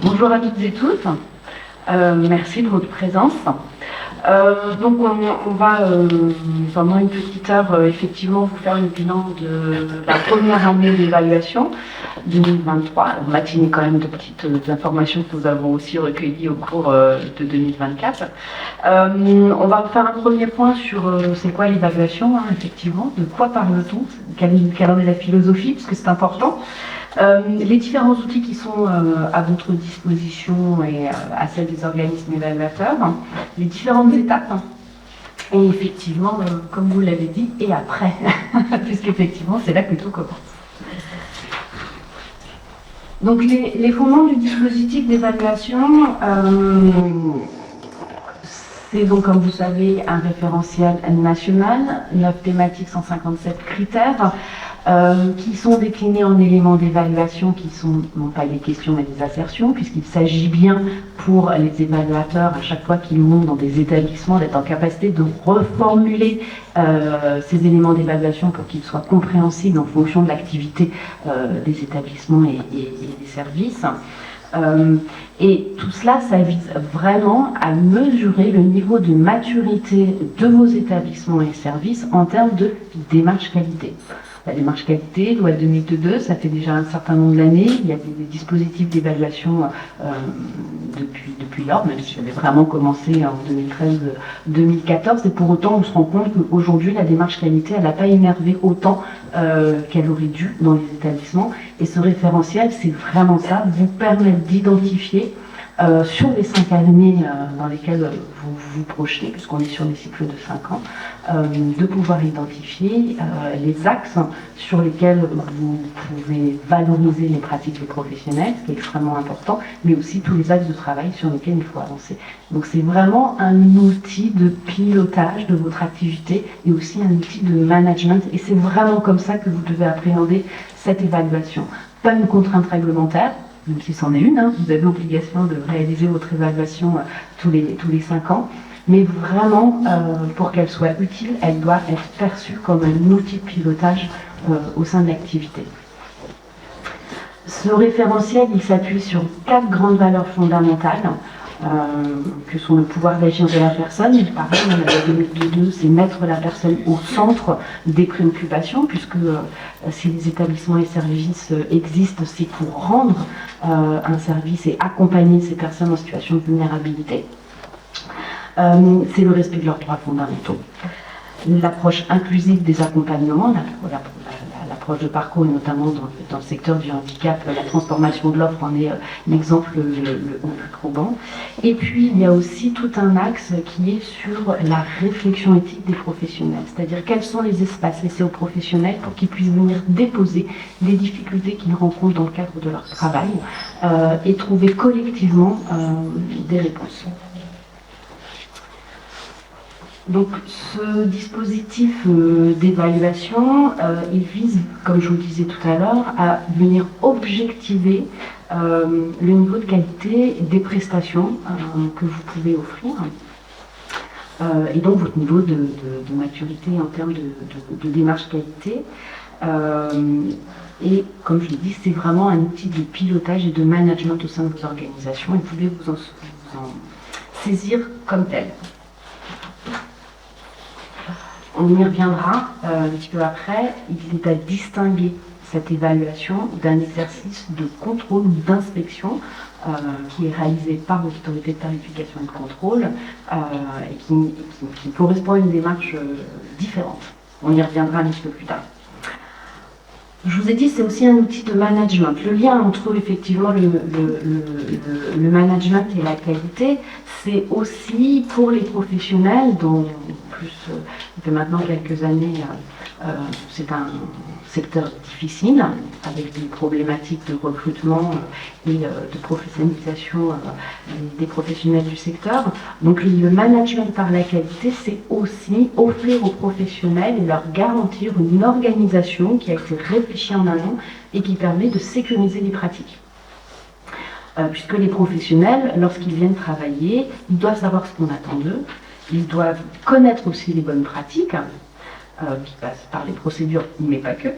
Bonjour à toutes et tous. Merci de votre présence. Donc on va pendant une petite heure effectivement vous faire le bilan de la première année d'évaluation 2023. Alors, matinée quand même de petites informations que nous avons aussi recueillies au cours de 2024. On va faire un premier point sur c'est quoi l'évaluation, hein, effectivement, de quoi parle-t-on, quelle en est la philosophie, parce que c'est important. Les différents outils qui sont à votre disposition et à celle des organismes évaluateurs, les différentes étapes, et effectivement, comme vous l'avez dit, et après, puisqu'effectivement, c'est là que tout commence. Donc, les fondements du dispositif d'évaluation, c'est donc, comme vous savez, un référentiel national, 9 thématiques, 157 critères, qui sont déclinés en éléments d'évaluation qui sont non pas des questions mais des assertions, puisqu'il s'agit bien pour les évaluateurs, à chaque fois qu'ils montent dans des établissements, d'être en capacité de reformuler ces éléments d'évaluation pour qu'ils soient compréhensibles en fonction de l'activité des établissements et des services. Et tout cela, ça vise vraiment à mesurer le niveau de maturité de vos établissements et services en termes de démarche qualité. La démarche qualité, loi 2002, ça fait déjà un certain nombre d'années. Il y a des dispositifs d'évaluation depuis lors, même si j'avais vraiment commencé en 2013-2014. Et pour autant, on se rend compte qu'aujourd'hui, la démarche qualité, elle n'a pas énervé autant qu'elle aurait dû dans les établissements. Et ce référentiel, c'est vraiment ça, vous permettre d'identifier sur les 5 années dans lesquelles vous vous projetez, puisqu'on est sur des cycles de 5 ans, de pouvoir identifier les axes sur lesquels vous pouvez valoriser les pratiques des professionnels, ce qui est extrêmement important, mais aussi tous les axes de travail sur lesquels il faut avancer. Donc c'est vraiment un outil de pilotage de votre activité et aussi un outil de management, et c'est vraiment comme ça que vous devez appréhender cette évaluation. Pas une contrainte réglementaire, même si c'en est une, hein, vous avez l'obligation de réaliser votre évaluation tous les 5 ans, mais vraiment, pour qu'elle soit utile, elle doit être perçue comme un outil de pilotage au sein de l'activité. Ce référentiel, il s'appuie sur 4 grandes valeurs fondamentales, que sont le pouvoir d'agir de la personne. Pareil, la 2002, c'est mettre la personne au centre des préoccupations, puisque si les établissements et services existent, c'est pour rendre un service et accompagner ces personnes en situation de vulnérabilité. C'est le respect de leurs droits fondamentaux. L'approche inclusive des accompagnements, l'approche de parcours, et notamment dans le secteur du handicap, la transformation de l'offre en est l'exemple le plus probant. Et puis, il y a aussi tout un axe qui est sur la réflexion éthique des professionnels, c'est-à-dire quels sont les espaces laissés aux professionnels pour qu'ils puissent venir déposer les difficultés qu'ils rencontrent dans le cadre de leur travail et trouver collectivement des réponses. Donc ce dispositif d'évaluation, il vise, comme je vous le disais tout à l'heure, à venir objectiver le niveau de qualité des prestations que vous pouvez offrir et donc votre niveau de maturité en termes de démarche qualité. Et comme je l'ai dit, c'est vraiment un outil de pilotage et de management au sein de vos organisations et vous pouvez vous en saisir comme tel. On y reviendra un petit peu après. Il est à distinguer cette évaluation d'un exercice de contrôle ou d'inspection qui est réalisé par l'autorité de tarification et de contrôle et qui correspond à une démarche différente. On y reviendra un petit peu plus tard. Je vous ai dit, c'est aussi un outil de management. Le lien entre effectivement le management et la qualité, c'est aussi pour les professionnels, dont plus depuis maintenant quelques années, c'est un secteur difficile, avec des problématiques de recrutement et de professionnalisation des professionnels du secteur. Donc le management par la qualité, c'est aussi offrir aux professionnels et leur garantir une organisation qui a été réfléchie en amont et qui permet de sécuriser les pratiques. Puisque les professionnels, lorsqu'ils viennent travailler, ils doivent savoir ce qu'on attend d'eux, ils doivent connaître aussi les bonnes pratiques, qui passe par les procédures, mais pas que.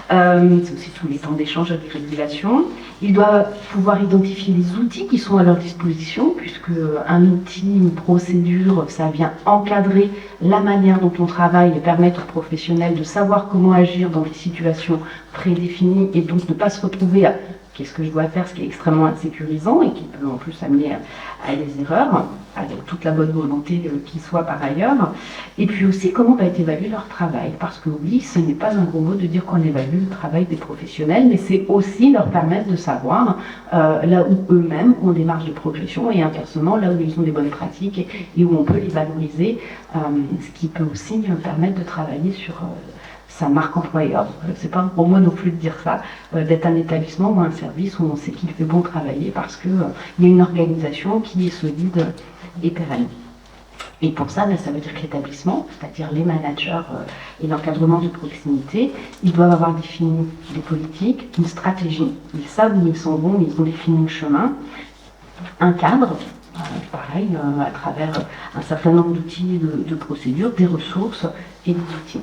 C'est aussi tous les temps d'échange avec régulation. Ils doivent pouvoir identifier les outils qui sont à leur disposition, puisque un outil, une procédure, ça vient encadrer la manière dont on travaille et permettre aux professionnels de savoir comment agir dans des situations prédéfinies et donc ne pas se retrouver à qu'est-ce que je dois faire, ce qui est extrêmement insécurisant et qui peut en plus amener à des erreurs, avec toute la bonne volonté qui soit par ailleurs. Et puis aussi, comment va être évalué leur travail. Parce que oui, ce n'est pas un gros mot de dire qu'on évalue le travail des professionnels, mais c'est aussi leur permettre de savoir là où eux-mêmes ont des marges de progression et inversement, là où ils ont des bonnes pratiques et où on peut les valoriser, ce qui peut aussi permettre de travailler sur sa marque employeur. C'est pas un gros mot non plus de dire ça, d'être un établissement ou un service où on sait qu'il fait bon travailler parce qu'il y a une organisation qui est solide et pérenne. Et pour ça, ça veut dire que l'établissement, c'est-à-dire les managers et l'encadrement de proximité, ils doivent avoir défini des politiques, une stratégie. Ils savent où ils s'en vont, ils ont défini le chemin, un cadre, pareil, à travers un certain nombre d'outils, de procédures, des ressources et des outils.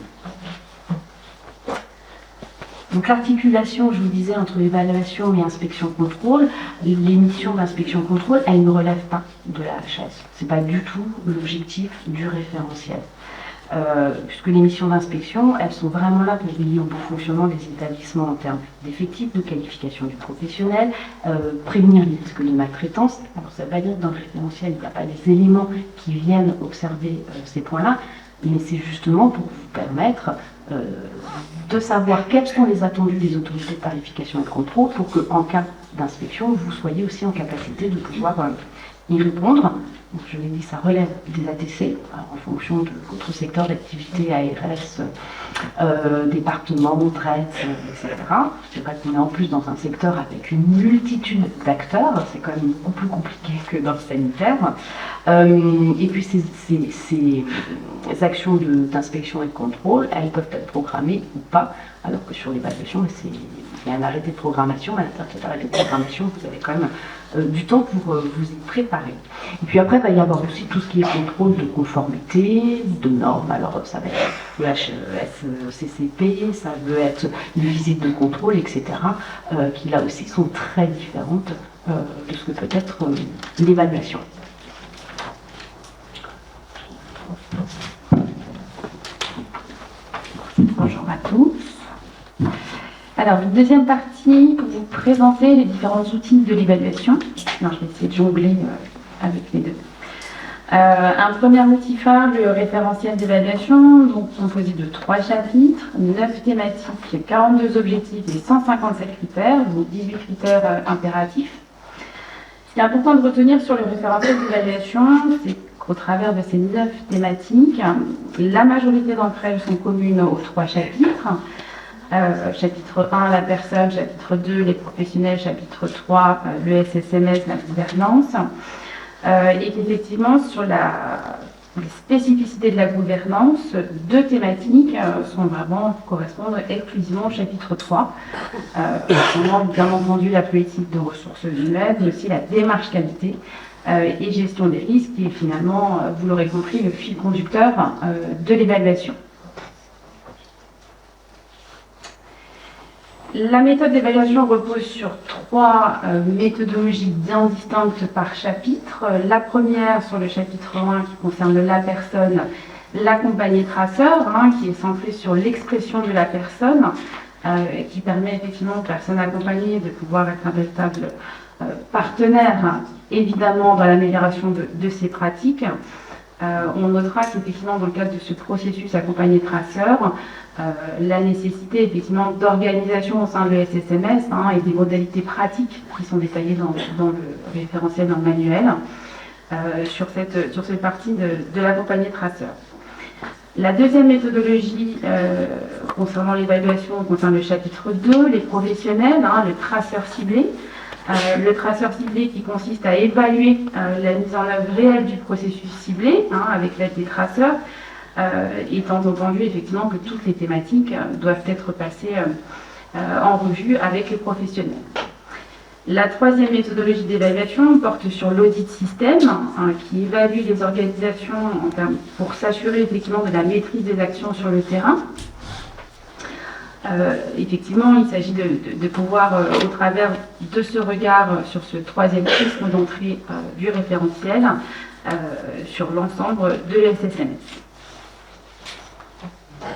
Donc l'articulation, je vous disais, entre évaluation et inspection-contrôle, les missions d'inspection-contrôle, elles ne relèvent pas de la HS. Ce n'est pas du tout l'objectif du référentiel. Puisque les missions d'inspection, elles sont vraiment là pour veiller au bon fonctionnement des établissements en termes d'effectifs, de qualification du professionnel, prévenir les risques de maltraitance. Alors ça ne veut pas dire que dans le référentiel, il n'y a pas des éléments qui viennent observer ces points-là, mais c'est justement pour vous permettre de savoir quels sont les attendus des autorités de tarification et de contrôle pour qu'en cas d'inspection, vous soyez aussi en capacité de pouvoir y répondre. Donc, je l'ai dit, ça relève des ATC, en fonction de votre secteur d'activité, ARS, département, traite, etc. C'est vrai qu'on est en plus dans un secteur avec une multitude d'acteurs, c'est quand même beaucoup plus compliqué que dans le sanitaire. Et puis ces actions d'inspection et de contrôle, elles peuvent être programmées ou pas, alors que sur l'évaluation, il y a un arrêté de programmation, à l'intérieur de cet arrêté de programmation, vous avez quand même du temps pour vous y préparer. Et puis après, il va y avoir aussi tout ce qui est contrôle de conformité, de normes. Alors ça va être le HSCCP, ça veut être une visite de contrôle, etc., qui là aussi sont très différentes de ce que peut être l'évaluation. Bonjour à tous. Alors, une deuxième partie pour vous présenter les différents outils de l'évaluation. Alors, je vais essayer de jongler avec les deux. Un premier outil phare, le référentiel d'évaluation, donc composé de 3 chapitres, 9 thématiques, 42 objectifs et 157 critères, donc 18 critères impératifs. Ce qui est important de retenir sur le référentiel d'évaluation, c'est qu'au travers de ces 9 thématiques, la majorité d'entre elles sont communes aux 3 chapitres. Chapitre 1, la personne, chapitre 2, les professionnels, chapitre 3, le SSMS, la gouvernance. Et qu'effectivement, sur les spécificités de la gouvernance, 2 thématiques correspondent exclusivement au chapitre 3. Bien entendu, la politique de ressources humaines, mais aussi la démarche qualité et gestion des risques, qui est finalement, vous l'aurez compris, le fil conducteur de l'évaluation. La méthode d'évaluation repose sur 3 méthodologies bien distinctes par chapitre. La première sur le chapitre 1 qui concerne la personne, l'accompagné traceur, qui est centré sur l'expression de la personne, et qui permet effectivement aux personnes accompagnées de pouvoir être un véritable partenaire, évidemment, dans l'amélioration de ces pratiques. On notera qu'effectivement, dans le cadre de ce processus accompagné traceur, la nécessité effectivement d'organisation au sein de l'ESSMS et des modalités pratiques qui sont détaillées dans le référentiel, dans le manuel, sur cette partie de l'accompagné traceur. La deuxième méthodologie concernant l'évaluation concerne le chapitre 2, les professionnels, le traceur ciblé. Le traceur ciblé qui consiste à évaluer la mise en œuvre réelle du processus ciblé avec l'aide des traceurs, étant entendu effectivement que toutes les thématiques doivent être passées en revue avec les professionnels. La troisième méthodologie d'évaluation porte sur l'audit système, qui évalue les organisations pour s'assurer effectivement de la maîtrise des actions sur le terrain. Effectivement, il s'agit de pouvoir, au travers de ce regard sur ce troisième prisme d'entrée du référentiel, sur l'ensemble de l'SSMS.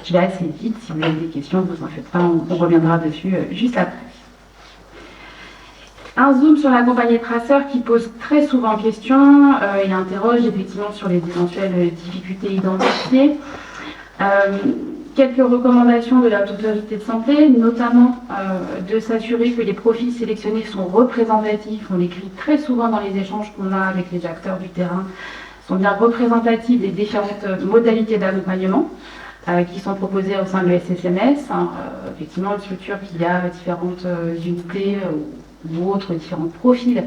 Je vais assez vite, si vous avez des questions, ne vous en faites pas, on reviendra dessus juste après. Un zoom sur la compagnie traceur qui pose très souvent question et interroge effectivement sur les éventuelles difficultés identifiées. Quelques recommandations de la Haute Autorité de Santé, notamment de s'assurer que les profils sélectionnés sont représentatifs. On l'écrit très souvent dans les échanges qu'on a avec les acteurs du terrain, sont bien représentatifs des différentes modalités d'accompagnement qui sont proposées au sein de l'SSMS. Effectivement, une structure qui a différentes unités ou autres différents profils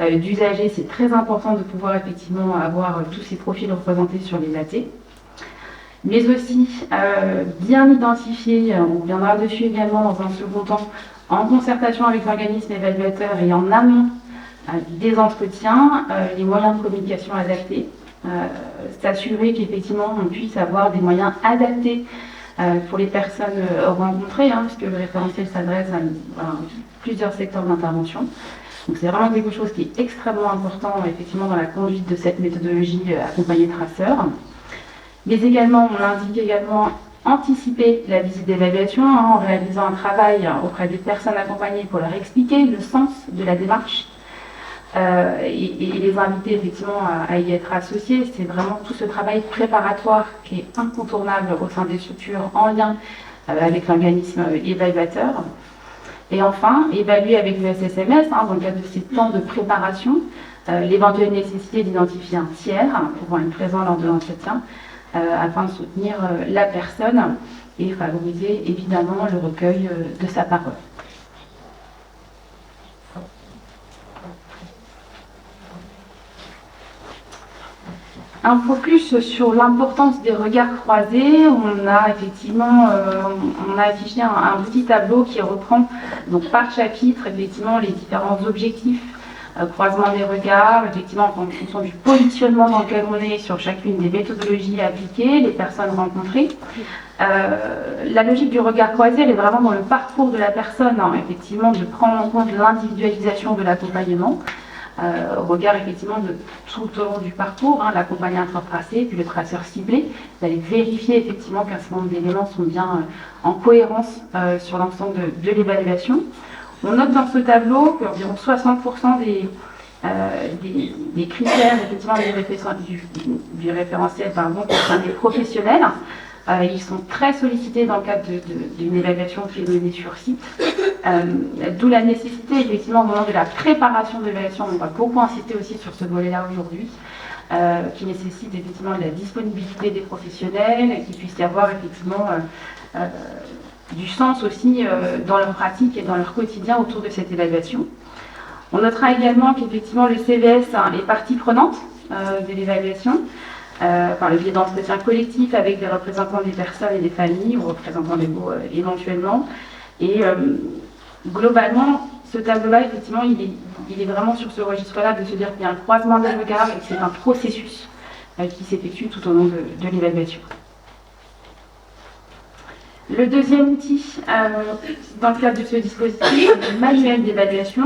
d'usagers, c'est très important de pouvoir effectivement avoir tous ces profils représentés sur les AT. Mais aussi bien identifier, on reviendra dessus également dans un second temps, en concertation avec l'organisme évaluateur et en amont des entretiens, les moyens de communication adaptés, s'assurer qu'effectivement on puisse avoir des moyens adaptés pour les personnes rencontrées, puisque le référentiel s'adresse à plusieurs secteurs d'intervention. Donc c'est vraiment quelque chose qui est extrêmement important effectivement dans la conduite de cette méthodologie accompagnée traceur. Mais également, on indique également anticiper la visite d'évaluation en réalisant un travail auprès des personnes accompagnées pour leur expliquer le sens de la démarche et les inviter effectivement à y être associés. C'est vraiment tout ce travail préparatoire qui est incontournable au sein des structures en lien avec l'organisme évaluateur. Et enfin, évaluer avec le SSMS, dans le cadre de ces temps de préparation, l'éventuelle nécessité d'identifier un tiers pouvant être présent lors de l'entretien, afin de soutenir la personne et favoriser évidemment le recueil de sa parole. Un focus sur l'importance des regards croisés. On a effectivement affiché un petit tableau qui reprend donc par chapitre effectivement les différents objectifs, croisement des regards, effectivement en fonction du positionnement dans lequel on est sur chacune des méthodologies appliquées, les personnes rencontrées. La logique du regard croisé, elle est vraiment dans le parcours de la personne, effectivement de prendre en compte l'individualisation de l'accompagnement. Au regard effectivement de tout au long du parcours, l'accompagnateur tracé, puis le traceur ciblé, d'aller vérifier effectivement qu'un certain nombre d'éléments sont bien en cohérence sur l'ensemble de l'évaluation. On note dans ce tableau qu'environ 60% des critères effectivement du référentiel concernant les professionnels. Ils sont très sollicités dans le cadre d'une évaluation qui est menée sur site. D'où la nécessité, effectivement, au moment de la préparation de l'évaluation, on va beaucoup insister aussi sur ce volet-là aujourd'hui, qui nécessite effectivement de la disponibilité des professionnels, qu'il puisse y avoir effectivement du sens aussi dans leur pratique et dans leur quotidien autour de cette évaluation. On notera également qu'effectivement le CVS est partie prenante de l'évaluation, par le biais d'entretiens collectifs avec les représentants des personnes et des familles, ou représentants légaux éventuellement. Et globalement, ce tableau-là, effectivement, il est vraiment sur ce registre-là de se dire qu'il y a un croisement des regards et que c'est un processus qui s'effectue tout au long de l'évaluation. Le deuxième outil, dans le cadre de ce dispositif, c'est le manuel d'évaluation,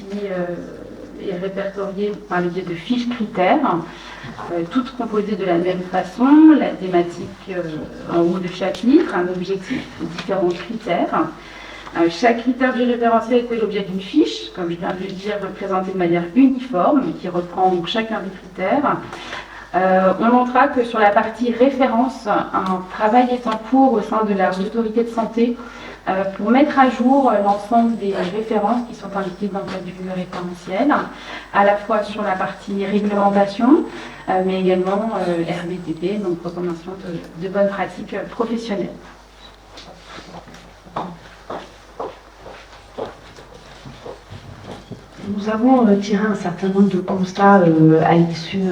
qui est répertorié par le biais de fiches critères, toutes composées de la même façon, la thématique en haut de chapitre, un objectif, différents critères. Chaque critère du référentiel fait l'objet d'une fiche, comme je viens de le dire, représentée de manière uniforme, qui reprend donc chacun des critères. On montrera que sur la partie référence, un travail est en cours au sein de la Haute Autorité de Santé pour mettre à jour l'ensemble des références qui sont indiquées dans le cadre du référentiel, à la fois sur la partie réglementation, mais également RBTP, donc recommandation de bonnes pratiques professionnelles. Nous avons tiré un certain nombre de constats à l'issue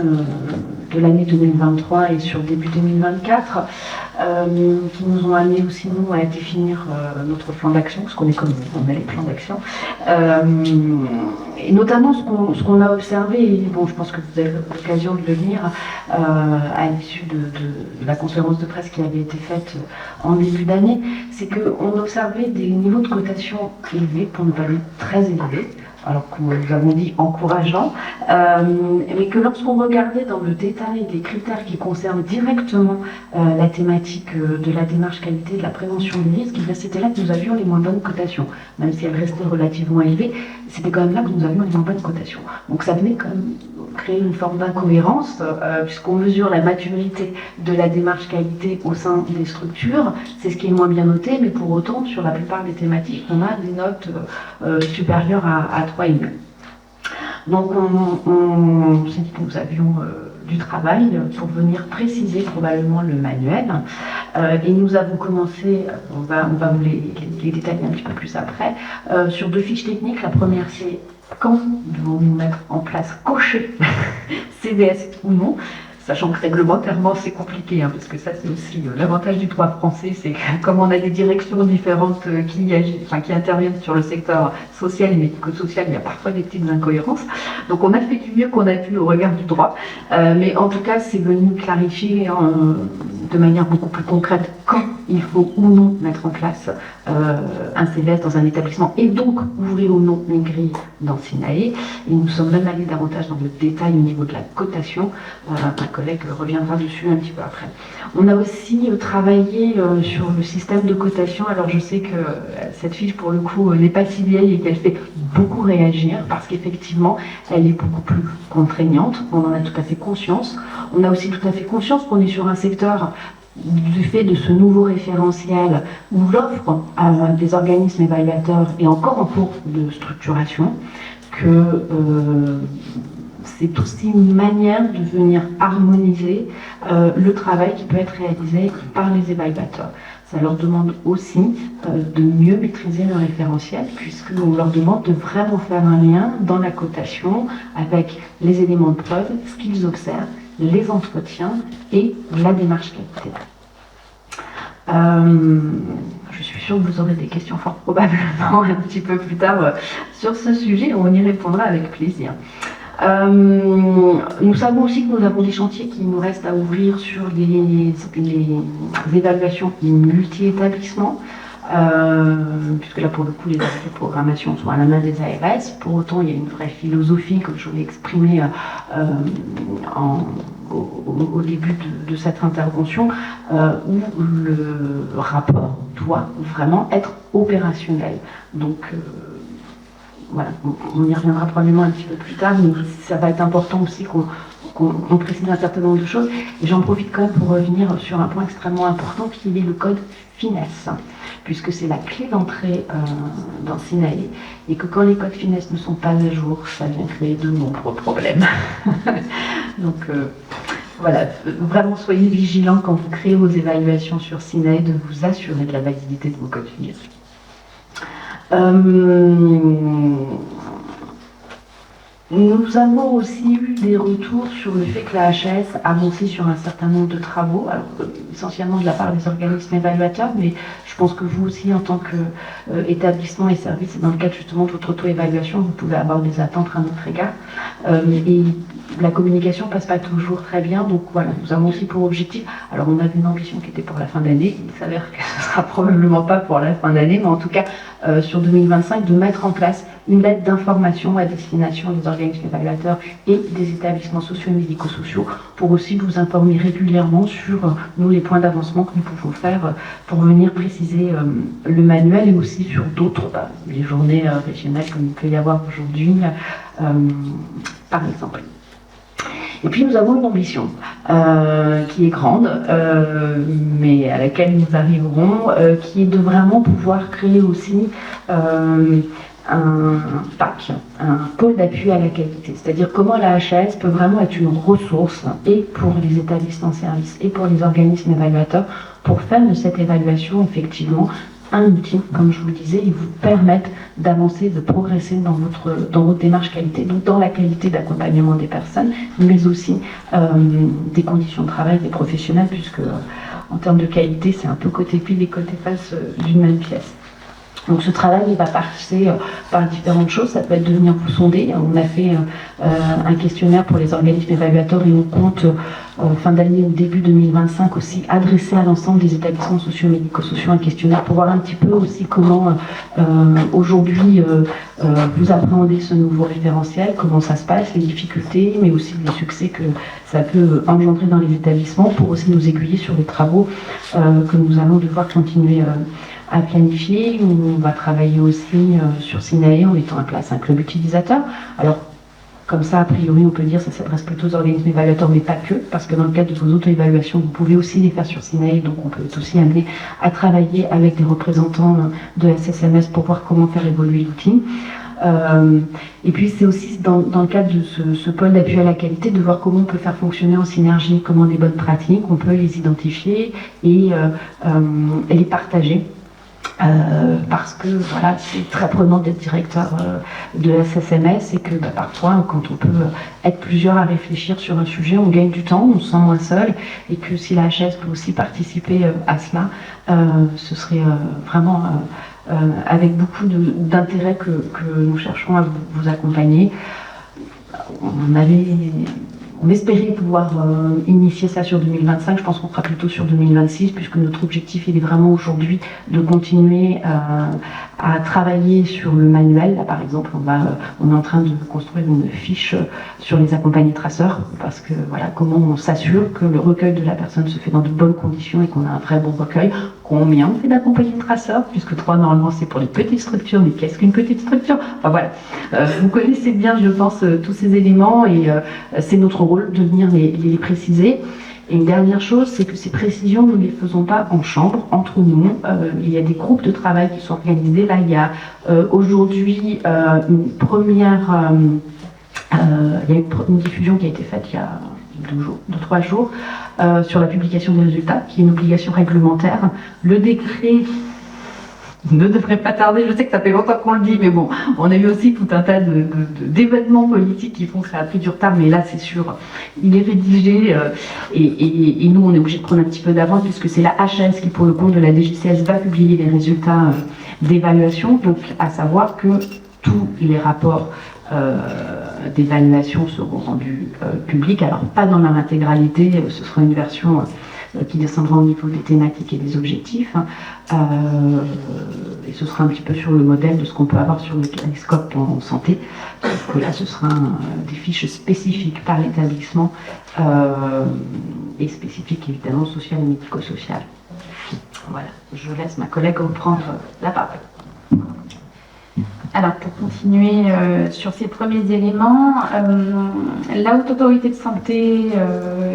de l'année 2023 et sur début 2024, qui nous ont amené aussi, nous, à définir notre plan d'action, parce qu'on est comme vous, on a les plans d'action. Et notamment, ce qu'on a observé, et bon, je pense que vous avez l'occasion de le lire à l'issue de la conférence de presse qui avait été faite en début d'année, c'est qu'on observait des niveaux de cotation élevés, pour ne pas dire très élevés, alors que nous avons dit encourageant, mais que lorsqu'on regardait dans le détail des critères qui concernent directement la thématique de la démarche qualité, de la prévention des risques, c'était là que nous avions les moins bonnes cotations. Même si elles restaient relativement élevées, c'était quand même là que nous avions les moins bonnes cotations. Donc ça venait quand même créer une forme d'incohérence, puisqu'on mesure la maturité de la démarche qualité au sein des structures, c'est ce qui est moins bien noté, mais pour autant, sur la plupart des thématiques, on a des notes supérieures à 3,5. Donc on s'est dit que nous avions du travail pour venir préciser probablement le manuel, et nous avons commencé, on va vous les détailler un petit peu plus après, sur 2 fiches techniques. La première, c'est quand devons-nous mettre en place, cocher CDS ou non, sachant que réglementairement c'est compliqué, parce que ça c'est aussi l'avantage du droit français, c'est que comme on a des directions différentes qui interviennent sur le secteur social et médico-social, il y a parfois des petites incohérences. Donc on a fait du mieux qu'on a pu au regard du droit, mais en tout cas c'est venu clarifier de manière beaucoup plus concrète quand il faut ou non mettre en place un CVS dans un établissement, et donc ouvrir ou non une grille dans SINAE. Et nous sommes même allés davantage dans le détail au niveau de la cotation. Ma collègue reviendra dessus un petit peu après. On a aussi travaillé sur le système de cotation. Alors je sais que cette fiche pour le coup n'est pas si vieille et qu'elle fait beaucoup réagir, parce qu'effectivement elle est beaucoup plus contraignante, on en a tout à fait conscience. On a aussi tout à fait conscience qu'on est sur un secteur, du fait de ce nouveau référentiel, où l'offre des organismes évaluateurs est encore en cours de structuration, que c'est aussi une manière de venir harmoniser le travail qui peut être réalisé par les évaluateurs. Ça leur demande aussi de mieux maîtriser le référentiel, puisqu'on leur demande de vraiment faire un lien dans la cotation avec les éléments de preuve, ce qu'ils observent, les entretiens et la démarche qualité. Je suis sûre que vous aurez des questions fort probablement un petit peu plus tard sur ce sujet, on y répondra avec plaisir. Nous savons aussi que nous avons des chantiers qui nous restent à ouvrir sur les évaluations multi-établissements, puisque là pour le coup les arrêtés de programmation sont à la main des ARS. Pour autant il y a une vraie philosophie, comme je l'ai exprimé au début de cette intervention, où le rapport doit vraiment être opérationnel. Donc voilà, on y reviendra probablement un petit peu plus tard, mais ça va être important aussi qu'on précise un certain nombre de choses. Et j'en profite quand même pour revenir sur un point extrêmement important qui est le code FINES, puisque c'est la clé d'entrée dans SINAE, et que quand les codes FINES ne sont pas à jour, ça vient créer de nombreux problèmes. Donc voilà, vraiment soyez vigilants quand vous créez vos évaluations sur SINAE, de vous assurer de la validité de vos codes FINES. Nous avons aussi eu des retours sur le fait que la HAS avançait sur un certain nombre de travaux, alors essentiellement de la part des organismes évaluateurs, mais je pense que vous aussi, en tant qu'établissement et service, et dans le cadre justement de votre auto-évaluation, vous pouvez avoir des attentes à notre égard. Et la communication passe pas toujours très bien, donc voilà, nous avons aussi pour objectif, alors on avait une ambition qui était pour la fin d'année, il s'avère que ce sera probablement pas pour la fin d'année, mais en tout cas sur 2025, de mettre en place une lettre d'information à destination des organismes évaluateurs et des établissements sociaux et médico-sociaux, pour aussi vous informer régulièrement sur nous les points d'avancement que nous pouvons faire pour venir préciser le manuel, et aussi sur d'autres, les journées régionales comme il peut y avoir aujourd'hui, par exemple. Et puis nous avons une ambition qui est grande, mais à laquelle nous arriverons, qui est de vraiment pouvoir créer aussi un PAC, un pôle d'appui à la qualité. C'est-à-dire comment la HAS peut vraiment être une ressource, et pour les établissements services et pour les organismes évaluateurs, pour faire de cette évaluation effectivement un outil, comme je vous le disais, ils vous permettent d'avancer, de progresser dans votre démarche qualité, donc dans la qualité d'accompagnement des personnes, mais aussi des conditions de travail des professionnels, puisque en termes de qualité, c'est un peu côté pile et côté face d'une même pièce. Donc ce travail, il va passer par différentes choses. Ça peut être de venir vous sonder. On a fait un questionnaire pour les organismes évaluateurs et on compte fin d'année ou début 2025 aussi adresser à l'ensemble des établissements sociaux, médico-sociaux un questionnaire pour voir un petit peu aussi comment aujourd'hui vous appréhendez ce nouveau référentiel, comment ça se passe, les difficultés, mais aussi les succès que ça peut engendrer dans les établissements pour aussi nous aiguiller sur les travaux que nous allons devoir continuer à planifier. On va travailler aussi sur Sinae en mettant en place un club utilisateur. Alors, comme ça, a priori, on peut dire que ça s'adresse plutôt aux organismes évaluateurs, mais pas que, parce que dans le cadre de vos auto-évaluations, vous pouvez aussi les faire sur Sinae, donc on peut être aussi amené à travailler avec des représentants de SSMS pour voir comment faire évoluer l'outil. Et puis c'est aussi dans le cadre de ce pôle d'appui à la qualité de voir comment on peut faire fonctionner en synergie, comment les bonnes pratiques, on peut les identifier et les partager. Parce que voilà, c'est très prenant d'être directeur de SSMS et que parfois, quand on peut être plusieurs à réfléchir sur un sujet, on gagne du temps, on se sent moins seul, et que si la HS peut aussi participer à cela, ce serait vraiment avec beaucoup d'intérêt que nous cherchons à vous accompagner. On espérait pouvoir initier ça sur 2025, je pense qu'on fera plutôt sur 2026, puisque notre objectif, il est vraiment aujourd'hui de continuer à travailler sur le manuel. Là, par exemple, on est en train de construire une fiche sur les accompagnés traceurs, parce que voilà, comment on s'assure que le recueil de la personne se fait dans de bonnes conditions et qu'on a un vrai bon recueil. Combien on fait d'accompagnés traceurs, puisque 3 normalement c'est pour les petites structures, mais qu'est-ce qu'une petite structure? Enfin voilà, vous connaissez bien, je pense, tous ces éléments et c'est notre rôle de venir les préciser. Et une dernière chose, c'est que ces précisions, nous ne les faisons pas en chambre, entre nous. Il y a des groupes de travail qui sont organisés. Là, il y a aujourd'hui une première... il y a une diffusion qui a été faite il y a 2-3 jours, sur la publication des résultats, qui est une obligation réglementaire. Le décret ne devrait pas tarder, je sais que ça fait longtemps qu'on le dit, mais bon, on a eu aussi tout un tas d'événements politiques qui font que ça a pris du retard, mais là c'est sûr, il est rédigé et nous on est obligé de prendre un petit peu d'avance puisque c'est la HAS qui, pour le compte de la DGCS, va publier les résultats d'évaluation, donc à savoir que tous les rapports d'évaluation seront rendus publics, alors pas dans leur intégralité, ce sera une version qui descendra au niveau des thématiques et des objectifs, et ce sera un petit peu sur le modèle de ce qu'on peut avoir sur le caméscope en santé, sauf que là ce sera des fiches spécifiques par l'établissement et spécifiques évidemment sociales et médico-sociales. Voilà, je laisse ma collègue reprendre la parole. Alors, pour continuer sur ces premiers éléments, la Haute Autorité de Santé,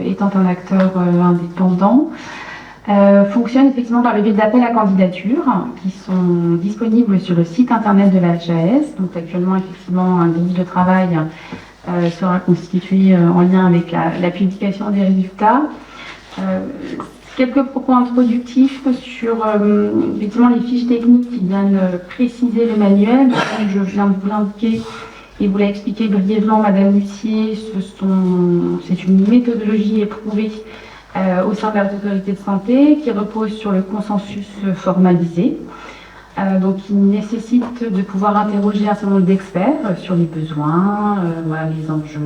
étant un acteur indépendant, fonctionne effectivement par le biais d'appels à candidature qui sont disponibles sur le site internet de la HAS. Donc, actuellement, effectivement, un groupe de travail sera constitué en lien avec la publication des résultats. Quelques propos introductifs sur effectivement les fiches techniques qui viennent préciser le manuel. Donc, je viens de vous l'indiquer et vous l'a expliqué brièvement, Madame Lucier, c'est une méthodologie éprouvée au sein de la Haute Autorité de Santé qui repose sur le consensus formalisé. Donc, il nécessite de pouvoir interroger un certain nombre d'experts sur les besoins, voilà, les enjeux,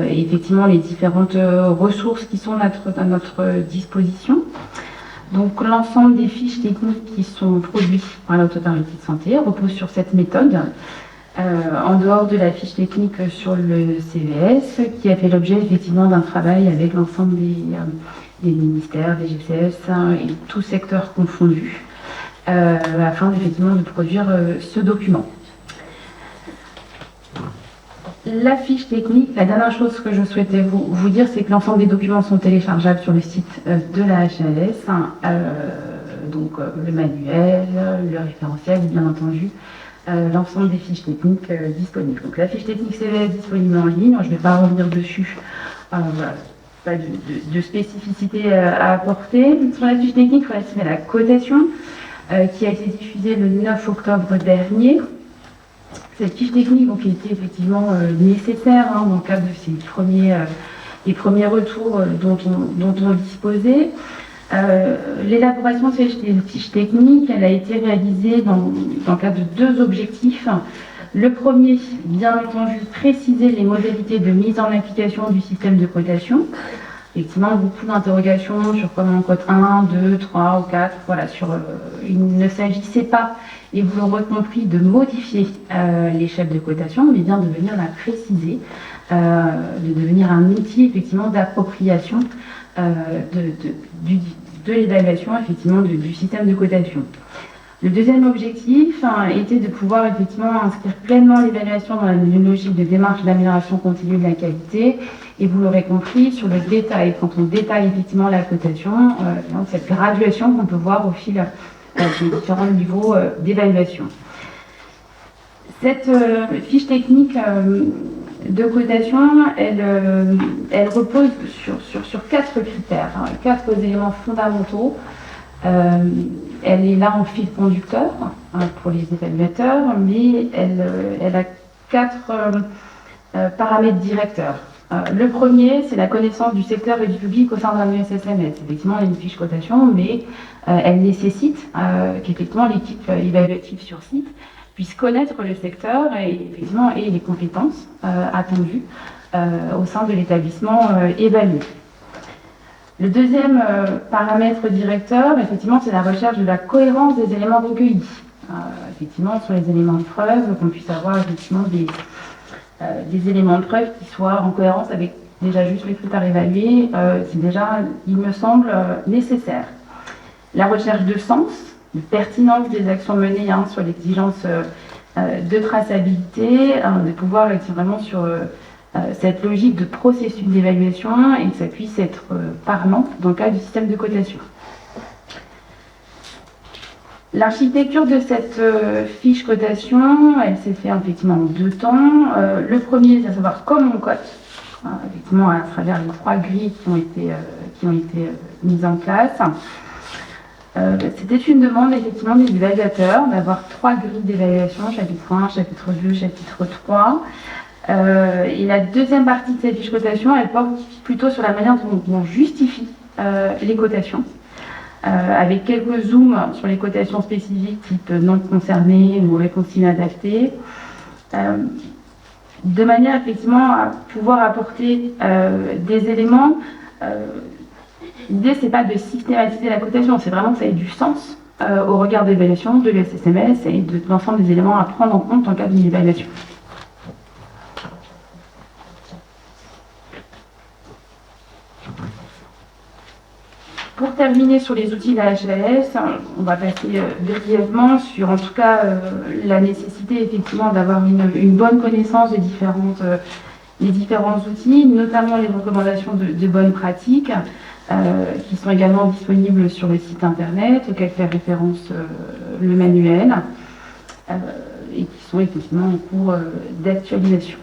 et effectivement les différentes ressources qui sont à notre disposition. Donc l'ensemble des fiches techniques qui sont produites par la Haute Autorité de Santé reposent sur cette méthode, en dehors de la fiche technique sur le CVS, qui a fait l'objet effectivement d'un travail avec l'ensemble des ministères, des GCS et tous secteurs confondus, afin effectivement de produire ce document. La fiche technique, la dernière chose que je souhaitais vous dire, c'est que l'ensemble des documents sont téléchargeables sur le site de la HAS, donc le manuel, le référentiel, et bien entendu l'ensemble des fiches techniques disponibles. Donc la fiche technique CVS disponible en ligne, je ne vais pas revenir dessus, voilà, pas de spécificité à apporter. Sur la fiche technique relative à la cotation, qui a été diffusée le 9 octobre dernier. Cette fiche technique donc, était effectivement nécessaire dans le cadre de ces les premiers retours dont on disposait. L'élaboration de cette fiche technique, elle a été réalisée dans le cadre de deux objectifs. Le premier, bien entendu, préciser les modalités de mise en application du système de cotation. Effectivement, beaucoup d'interrogations sur comment on cote 1, 2, 3 ou 4. Voilà, il ne s'agissait pas, et vous l'aurez compris, de modifier l'échelle de cotation, mais bien de venir la préciser, de devenir un outil effectivement d'appropriation de l'évaluation effectivement du système de cotation. Le deuxième objectif était de pouvoir effectivement inscrire pleinement l'évaluation dans une logique de démarche d'amélioration continue de la qualité. Et vous l'aurez compris, sur le détail, quand on détaille effectivement la cotation, cette graduation qu'on peut voir au fil des différents niveaux d'évaluation. Cette fiche technique de cotation, elle repose sur quatre critères, quatre éléments fondamentaux. Elle est là en fil conducteur pour les évaluateurs, mais elle a quatre paramètres directeurs. Le premier, c'est la connaissance du secteur et du public au sein d'un ESSMS. Effectivement, il y a une fiche cotation, mais elle nécessite qu'effectivement l'équipe évaluative sur site puisse connaître le secteur et les compétences attendues au sein de l'établissement évalué. Le deuxième paramètre directeur, effectivement, c'est la recherche de la cohérence des éléments recueillis. Effectivement, sur les éléments de preuve, qu'on puisse avoir effectivement des éléments de preuve qui soient en cohérence avec déjà juste les critères évalués, c'est déjà, il me semble, nécessaire. La recherche de sens, de pertinence des actions menées sur l'exigence de traçabilité, de pouvoir être vraiment sur cette logique de processus d'évaluation et que ça puisse être parlant dans le cadre du système de cotation. L'architecture de cette fiche cotation, elle s'est faite effectivement en deux temps. Le premier, c'est à savoir comment on cote, effectivement à travers les trois grilles qui ont été mises en place. C'était une demande effectivement des évaluateurs d'avoir trois grilles d'évaluation, chapitre 1, chapitre 2, chapitre 3. Et la deuxième partie de cette fiche cotation, elle porte plutôt sur la manière dont on justifie les cotations, avec quelques zooms sur les cotations spécifiques type non concernées ou réponses inadaptées, de manière effectivement à pouvoir apporter des éléments. L'idée, c'est pas de systématiser la cotation, c'est vraiment que ça ait du sens au regard de l'évaluation de l'ESSMS et de l'ensemble des éléments à prendre en compte en cas d'une évaluation. Pour terminer sur les outils de la HAS, on va passer brièvement sur en tout cas la nécessité effectivement d'avoir une bonne connaissance des différents outils, notamment les recommandations de bonnes pratiques qui sont également disponibles sur le site internet, auquel fait référence le manuel et qui sont effectivement en cours d'actualisation.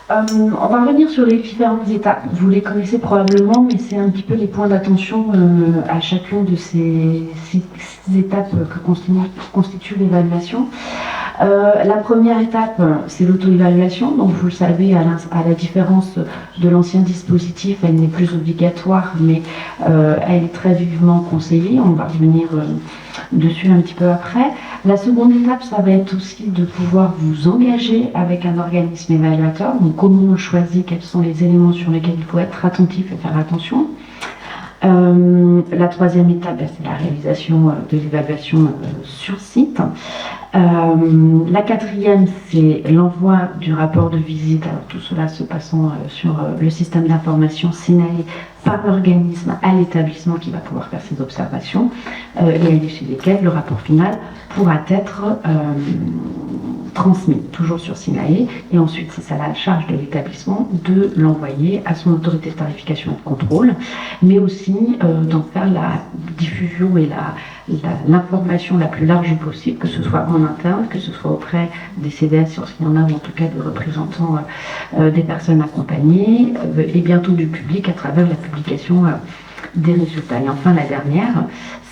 On va revenir sur les différentes étapes. Vous les connaissez probablement, mais c'est un petit peu les points d'attention à chacune de ces étapes que constitue l'évaluation. La première étape, c'est l'auto-évaluation. Donc, vous le savez, à la différence de l'ancien dispositif, elle n'est plus obligatoire, mais elle est très vivement conseillée. On va revenir dessus un petit peu après. La seconde étape, ça va être aussi de pouvoir vous engager avec un organisme évaluateur. Donc, comment on choisit, quels sont les éléments sur lesquels il faut être attentif et faire attention. La troisième étape, c'est la réalisation de l'évaluation sur site. La quatrième, c'est l'envoi du rapport de visite. Alors, tout cela se passant sur le système d'information SINAE par l'organisme à l'établissement qui va pouvoir faire ses observations et à l'issue desquelles le rapport final pourra être transmis, toujours sur SINAE, et ensuite c'est à la charge de l'établissement de l'envoyer à son autorité de tarification et de contrôle, mais aussi d'en faire la diffusion et l'information la plus large possible, que ce soit en interne, que ce soit auprès des CDS, s'il y en a, ou en tout cas des représentants des personnes accompagnées, et bientôt du public à travers la publication des résultats. Et enfin, la dernière,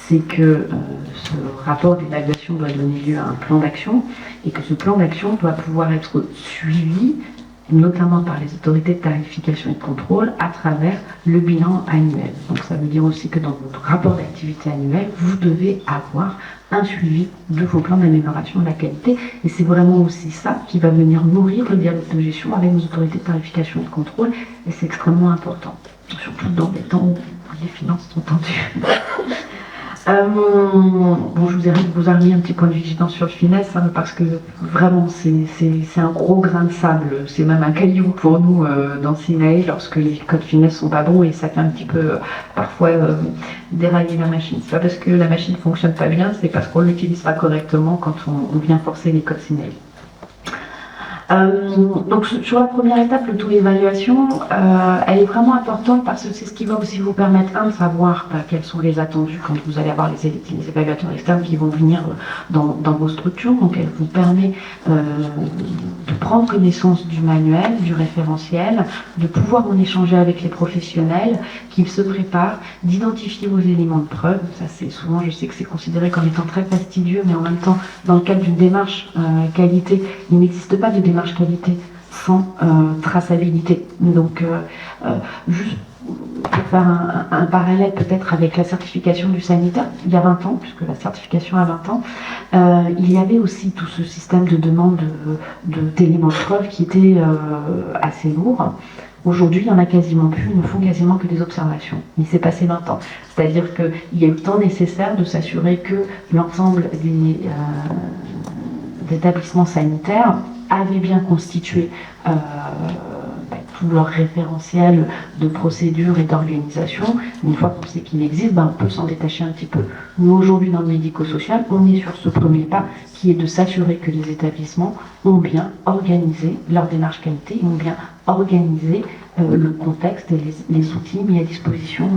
c'est que ce rapport d'évaluation doit donner lieu à un plan d'action et que ce plan d'action doit pouvoir être suivi, notamment par les autorités de tarification et de contrôle, à travers le bilan annuel. Donc ça veut dire aussi que dans votre rapport d'activité annuel, vous devez avoir un suivi de vos plans d'amélioration de la qualité. Et c'est vraiment aussi ça qui va venir nourrir le dialogue de gestion avec nos autorités de tarification et de contrôle. Et c'est extrêmement important, surtout dans des temps où les finances sont tendues. Bon, je vous ai remis un petit point de vigilance sur le finesse, hein, parce que vraiment c'est un gros grain de sable, c'est même un caillou pour nous dans Sinae lorsque les codes finesse sont pas bons, et ça fait un petit peu parfois dérailler la machine. C'est pas parce que la machine fonctionne pas bien, c'est parce qu'on l'utilise pas correctement quand on vient forcer les codes Sinae. Donc sur la première étape, l'auto-évaluation, elle est vraiment importante parce que c'est ce qui va aussi vous permettre, de savoir quels sont les attendus quand vous allez avoir les évaluateurs externes qui vont venir dans vos structures. Donc elle vous permet de prendre connaissance du manuel, du référentiel, de pouvoir en échanger avec les professionnels qui se préparent, d'identifier vos éléments de preuve. Ça, c'est souvent, je sais que c'est considéré comme étant très fastidieux, mais en même temps, dans le cadre d'une démarche qualité, il n'existe pas de démarche qualité sans traçabilité. Donc, juste pour faire un parallèle peut-être avec la certification du sanitaire, il y a 20 ans, puisque la certification a 20 ans, il y avait aussi tout ce système de demande d'éléments de preuve qui était assez lourd. Aujourd'hui, il n'y en a quasiment plus, ils ne font quasiment que des observations. Il s'est passé 20 ans. C'est-à-dire qu'il y a eu le temps nécessaire de s'assurer que l'ensemble des établissements sanitaires avaient bien constitué tout leur référentiel de procédure et d'organisation. Une fois qu'on sait qu'il existe, on peut s'en détacher un petit peu. Nous, aujourd'hui, dans le médico-social, on est sur ce premier pas qui est de s'assurer que les établissements ont bien organisé leur démarche qualité, ont bien organisé le contexte et les outils mis à disposition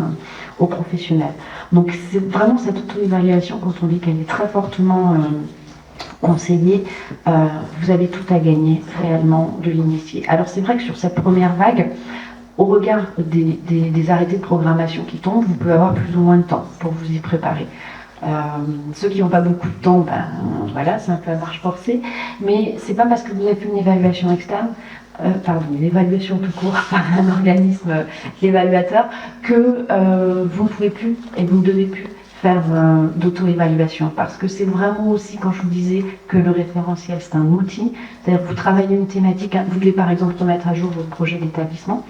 aux professionnels. Donc c'est vraiment cette auto-évaluation, quand on dit qu'elle est très fortement conseiller, vous avez tout à gagner réellement de l'initier. Alors c'est vrai que sur cette première vague, au regard des arrêtés de programmation qui tombent, vous pouvez avoir plus ou moins de temps pour vous y préparer. Ceux qui n'ont pas beaucoup de temps, voilà, c'est un peu à marche forcée, mais c'est pas parce que vous avez fait une évaluation externe, une évaluation tout court par un organisme évaluateur, que vous ne pouvez plus et vous ne devez plus faire d'auto-évaluation, parce que c'est vraiment aussi, quand je vous disais que le référentiel c'est un outil, c'est-à-dire que vous travaillez une thématique, vous devez par exemple remettre à jour votre projet d'établissement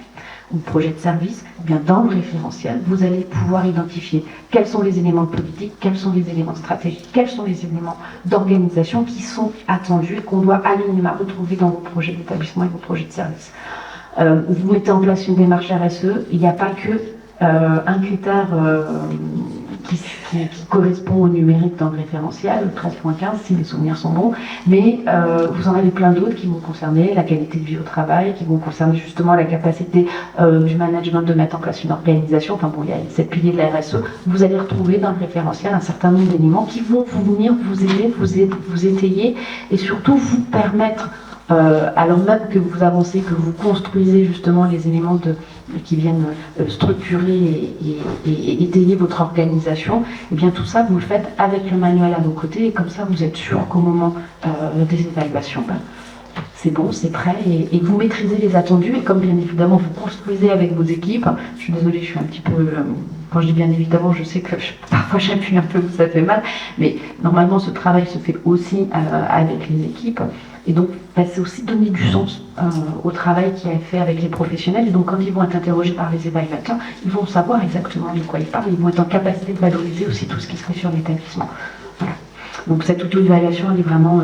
ou projet de service, eh bien dans le référentiel, vous allez pouvoir identifier quels sont les éléments de politique, quels sont les éléments stratégiques, quels sont les éléments d'organisation qui sont attendus et qu'on doit à minima retrouver dans vos projets d'établissement et vos projets de service. Vous mettez en place une démarche RSE, il n'y a pas que un critère qui correspond au numérique dans le référentiel, le 13.15, si les souvenirs sont bons, mais vous en avez plein d'autres qui vont concerner la qualité de vie au travail, qui vont concerner justement la capacité du management de mettre en place une organisation. Enfin bon, il y a cette pilier de la RSE. Vous allez retrouver dans le référentiel un certain nombre d'éléments qui vont venir vous aider, vous étayer et surtout vous permettre, alors même que vous avancez, que vous construisez justement les éléments qui viennent structurer et étayer votre organisation, et bien tout ça vous le faites avec le manuel à vos côtés, et comme ça vous êtes sûr qu'au moment des évaluations, c'est bon, c'est prêt, et vous maîtrisez les attendus, et comme bien évidemment vous construisez avec vos équipes, je suis désolée, je suis un petit peu... quand je dis bien évidemment, je sais que parfois j'appuie un peu, ça fait mal, mais normalement ce travail se fait aussi avec les équipes. Et donc, c'est aussi donner du sens au travail qui est fait avec les professionnels. Et donc, quand ils vont être interrogés par les évaluateurs, ils vont savoir exactement de quoi ils parlent. Ils vont être en capacité de valoriser aussi tout ce qui se fait sur l'établissement. Voilà. Donc, cette auto-évaluation, elle est vraiment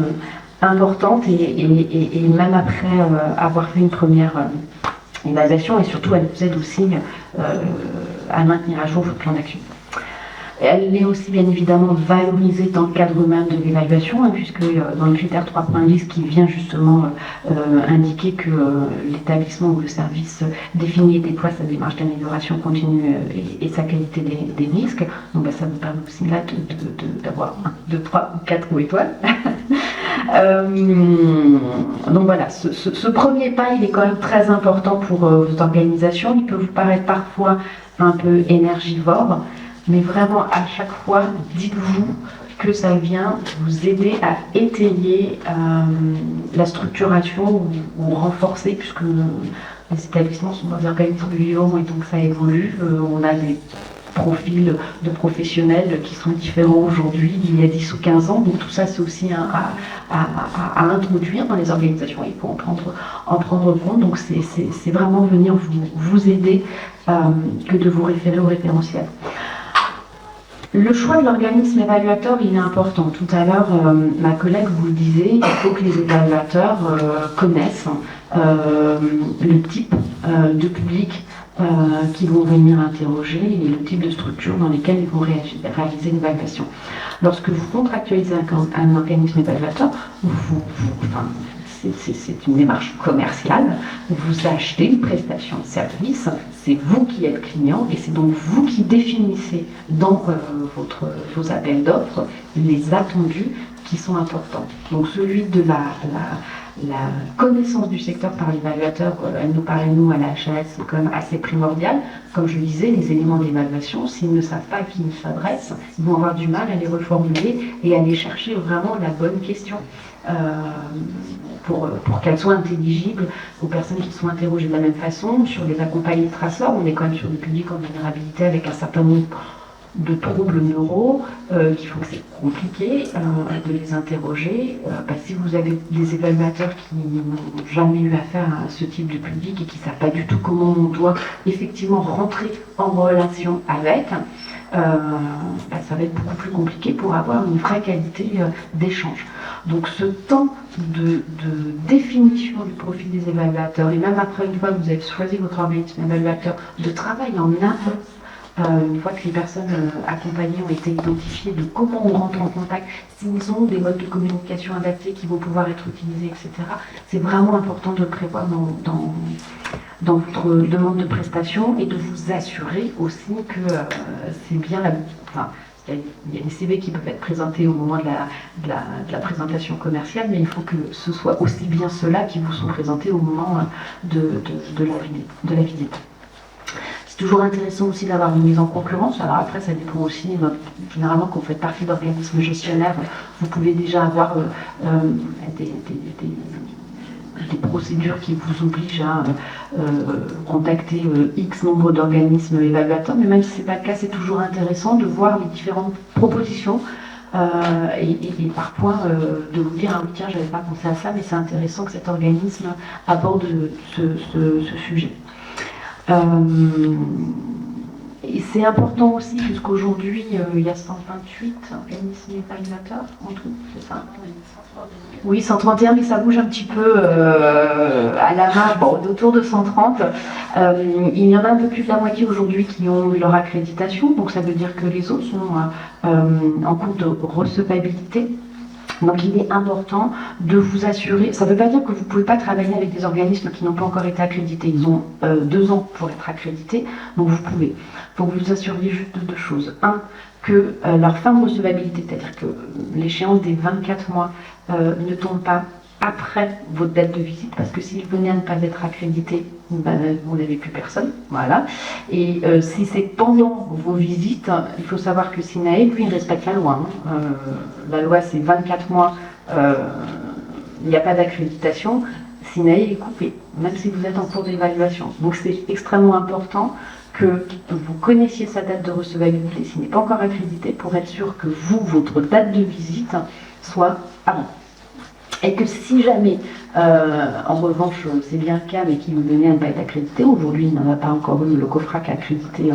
importante. Et même après avoir fait une première évaluation, et surtout, elle vous aide aussi à maintenir à jour votre plan d'action. Elle est aussi bien évidemment valorisée dans le cadre même de l'évaluation, hein, puisque dans le critère 3.10 qui vient justement indiquer que l'établissement ou le service définit et déploie sa démarche d'amélioration continue et sa qualité des risques. Donc ça nous permet aussi là d'avoir 1, 2, 3 ou 4 étoiles. Donc voilà, ce premier pas, il est quand même très important pour vos organisations. Il peut vous paraître parfois un peu énergivore, mais vraiment à chaque fois, dites-vous que ça vient vous aider à étayer la structuration ou renforcer, puisque les établissements sont des organismes vivants et donc ça évolue. On a des profils de professionnels qui sont différents aujourd'hui d'il y a 10 ou 15 ans, donc tout ça c'est aussi à introduire dans les organisations, il faut en prendre compte, donc c'est vraiment venir vous aider que de vous référer au référentiel. Le choix de l'organisme évaluateur, il est important. Tout à l'heure, ma collègue vous le disait, il faut que les évaluateurs connaissent le type de public qu'ils vont venir interroger et le type de structure dans lesquelles ils vont réaliser l'évaluation. Lorsque vous contractualisez un organisme évaluateur, c'est une démarche commerciale, vous achetez une prestation de service, c'est vous qui êtes client et c'est donc vous qui définissez dans vos appels d'offres les attendus qui sont importants. Donc celui de la connaissance du secteur par l'évaluateur, elle nous paraît, nous, à la HAS, c'est quand même assez primordial. Comme je le disais, les éléments d'évaluation, s'ils ne savent pas à qui ils s'adressent, ils vont avoir du mal à les reformuler et à aller chercher vraiment la bonne question pour qu'elle soit intelligible aux personnes qui sont interrogées de la même façon. Sur les accompagnés traceurs, on est quand même sur des publics en vulnérabilité avec un certain nombre de troubles neuro qui font que c'est compliqué de les interroger. Si vous avez des évaluateurs qui n'ont jamais eu affaire à ce type de public et qui ne savent pas du tout comment on doit effectivement rentrer en relation avec, ça va être beaucoup plus compliqué pour avoir une vraie qualité d'échange. Donc ce temps de définition du profil des évaluateurs, et même après une fois que vous avez choisi votre organisme évaluateur, de travail en amont, une fois que les personnes accompagnées ont été identifiées, de comment on rentre en contact, s'ils ont des modes de communication adaptés qui vont pouvoir être utilisés, etc. C'est vraiment important de le prévoir dans votre demande de prestation et de vous assurer aussi que c'est bien il y a des CV qui peuvent être présentés au moment de la présentation commerciale, mais il faut que ce soit aussi bien ceux-là qui vous sont présentés au moment de la visite. C'est toujours intéressant aussi d'avoir une mise en concurrence. Alors après, ça dépend aussi, généralement, quand vous faites partie d'organismes gestionnaires, vous pouvez déjà avoir des procédures qui vous obligent à contacter X nombre d'organismes évaluateurs, mais même si ce n'est pas le cas, c'est toujours intéressant de voir les différentes propositions et parfois de vous dire, ah oui tiens, j'avais pas pensé à ça, mais c'est intéressant que cet organisme aborde ce sujet. Et c'est important aussi, puisqu'aujourd'hui, il y a 128 organismes évaluateurs en tout, c'est ça? Oui, 131, mais ça bouge un petit peu à la main, autour de 130. Il y en a un peu plus de la moitié aujourd'hui qui ont eu leur accréditation, donc ça veut dire que les autres sont en cours de recevabilité. Donc il est important de vous assurer, ça ne veut pas dire que vous ne pouvez pas travailler avec des organismes qui n'ont pas encore été accrédités, ils ont 2 ans pour être accrédités, donc vous pouvez. Il faut que vous vous assuriez juste de 2 choses. Un, que leur fin de recevabilité, c'est-à-dire que l'échéance des 24 mois ne tombe pas après votre date de visite, parce que s'ils venaient à ne pas être accrédités, vous n'avez plus personne, voilà. Et si c'est pendant vos visites, il faut savoir que SINAE, lui, il respecte la loi. La loi, c'est 24 mois, il n'y a pas d'accréditation, SINAE est coupé, même si vous êtes en cours d'évaluation. Donc c'est extrêmement important que vous connaissiez sa date de recevabilité, s'il n'est pas encore accrédité, pour être sûr que vous, votre date de visite, soit avant. Et que si jamais, en revanche, c'est bien le cas, mais qu'il venait à ne pas être accrédité, aujourd'hui il n'en a pas encore eu, le COFRAC a accrédité